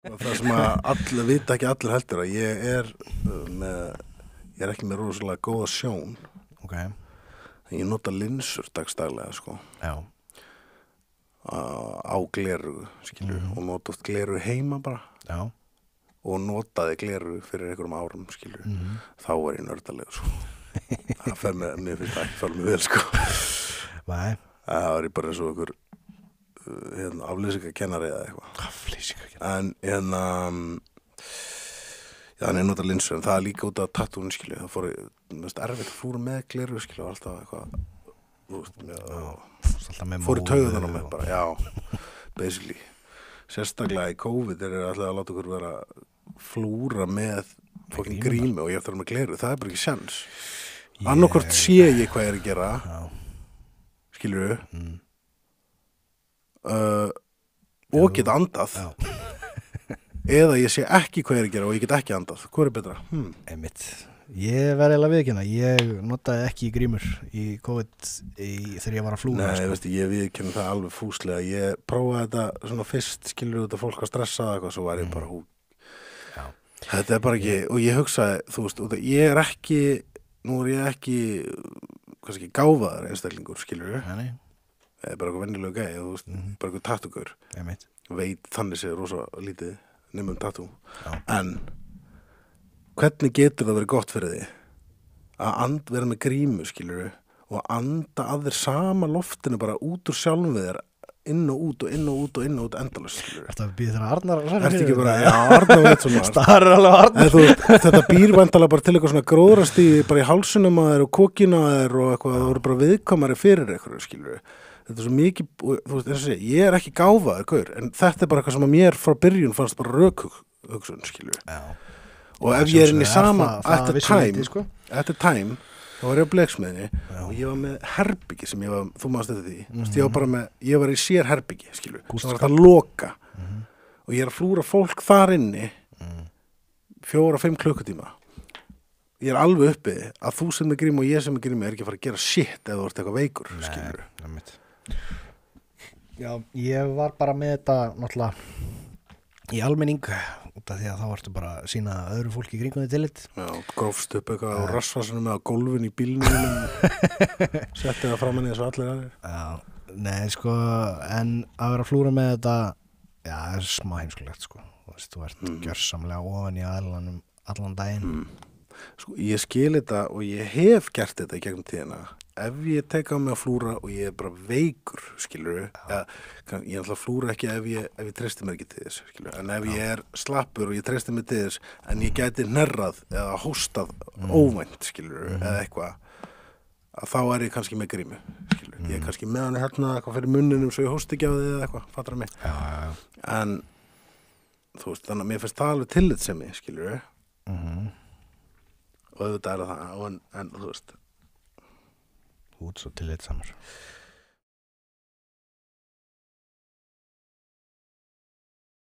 Það sem að vita ekki allir heldur að ég er ekki með rosalega góða sjón. Ok. Ég nota linsur dagsdaglega, sko. Já. Á gleru, skilur, og nota oft gleru heima bara. Já. Og notaði gleru fyrir einhverjum árum, skilur. Þá var ég nördalegur, sko. Það fer mér finnst það ekki fara mig vel, sko. Nei. Það var ég bara eins og einhver afleysingakennari eða eitthvað. Afleysingakennari. En þannig nota linsur, en það er líka út af tattúinu, skilju. Það fór mest erfitt að flúra með gleru, skilju, og alltaf eitthvað, þú veist, fór í taugunar á mig bara, já, basically. Sérstaklega í COVID alltaf að láta okkur vera flúra með fokkin grími og ég þarf með gleru. Það er bara ekki sjans. Annarkvort sé ég hvað ég er að gera, skilju, og geta andað. Eða ég sé ekki hvað ég er að gera og ég get ekki andað. Hvað er betra? Einmitt. Ég verði eiginlega viðurkenna. Ég notaði ekki grímur í COVID þegar ég var að flúra. Nei, veistu, ég viðurkenna það alveg fúslega. Ég prófaði þetta svona fyrst, skilur þetta fólk að stressa það eitthvað, svo var ég bara Já. Þetta er bara ekki, og ég hugsaði, þú veist, ég er ekki, nú er ég ekki, kannski gáfaður einstaklingur, skilur við. Nei. Ég er bara eitthvað venjulega gæi, þú veist, bara eitthvað tattúkur. Einmitt. Veit þannig séð rosa lítið nema tattú. En hvernig getur það verið gott fyrir því að vera með grímu, skilur við, og anda að þér sama loftinu bara út úr sjálfum við þér, inn og út og inn og út og inn og út endalaust, skilur við. Þetta býð þeirra Arnar að Ertu ekki bara, já, Arnar veit svona. Starir alveg á Arnar. Þetta býr væntanlega bara til eitthvað svona gróðrastíð bara í hálsunum að þér og kokinu að þér og eitthvað, það voru bara viðkomari fyrir eitthvað, skilur við. Þetta er svo mikið, þú veist, ég er ekki gáfaður, gaur, en þetta er bara eitthvað sem að mér frá byrjun fannst bara rökhugsun, skilur við. Já. Og ef ég er inn í sama at the time, þá var ég á Bleksmiðjunni og ég var með herbyggi sem ég var, þú mást þetta því, ég var í sér herbyggi, skilur, það var þetta loka og ég er að flúra fólk þar inni 4-5 klukkutíma. Ég er alveg uppi að þú sem er grímu og ég sem er grímu er ekki að fara að gera shit eða þú ert eitthvað veikur, skilur. Já, ég var bara með þetta náttúrulega í almenning út af því að þá ertu bara að sýna öðru fólki í kringum þig tillit. Já, grófst upp eitthvað á rassvasanum eða á gólfinu í bílnum setti það fram henni eins og allir aðrir. Já, nei, sko, en að vera að flúra með þetta, já, það er smá heimskulegt, sko. Þú ert gjörsamlega ofan í aðlanum allan daginn. Sko, ég skil þetta og ég hef gert þetta í gegnum tíðina. Ef ég tek á mig að flúra og ég er bara veikur, skilur ég ætla að flúra ekki ef ég treysti mér ekki til þess, skilur en ef ég er slappur og ég treysti mér til þess en ég gæti hnerrað eða hóstað óvænt, skilur eða eitthvað, að þá er ég kannski með grímu, skilur ég er kannski með hann hérna eitthvað fyrir munninum svo ég hósti ekki á þig eða eitthvað, fattar það mig en, þú veist, þannig að mér finnst það alveg tillitssemi, skilur og auðvitað er það en þú veist út svo tillitsamur